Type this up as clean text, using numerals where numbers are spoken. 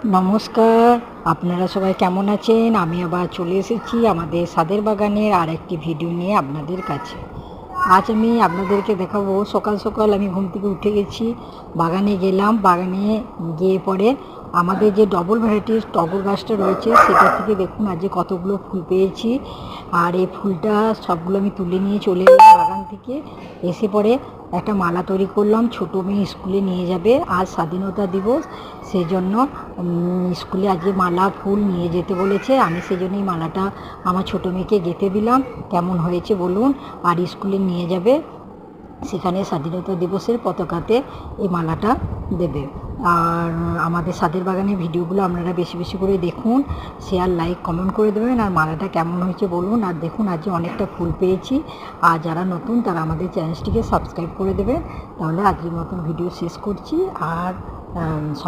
নমস্কার, আপনারা সবাই কেমন আছেন? আমি আবার চলে এসেছি আমাদের ছাদের বাগানের আরেকটি ভিডিও নিয়ে আপনাদের কাছে। আজ আমি আপনাদেরকে দেখাবো, সকাল সকাল আমি ঘুম থেকে উঠে গেছি, বাগানে গেলাম। বাগানে গিয়ে পরে আমাদের যে ডবল ভ্যারাইটির টগর গাছটা রয়েছে সেটা থেকে দেখুন আজ যে কতগুলো ফুল পেয়েছি। আর এই ফুলটা সবগুলো আমি তুলে নিয়ে চলে এলাম বাগান থেকে। এসে পরে একটা মালা তৈরি করলাম, ছোটো মেয়ে স্কুলে নিয়ে যাবে, আজ স্বাধীনতা দিবস। সেই জন্য স্কুলে আজকে মালা ফুল নিয়ে যেতে বলেছে। আমি সেই জন্যই মালাটা আমার ছোটো মেয়েকে গেঁথে দিলাম। কেমন হয়েছে বলুন। আর স্কুলে নিয়ে যাবে, সেখানে স্বাধীনতা দিবসের পতাকাতে এই মালাটা দেবে। আর আমাদের ছাদের বাগানের ভিডিওগুলো আপনারা বেশি বেশি করে দেখুন, শেয়ার লাইক কমেন্ট করে দেবেন। আর মালাটা কেমন হয়েছে বলুন। আর দেখুন আজ অনেকটা ফুল পেয়েছি। আর যারা নতুন তারা আমাদের চ্যানেলটিকে সাবস্ক্রাইব করে দেবেন। তাহলে আজকের মতন ভিডিও শেষ করছি। আর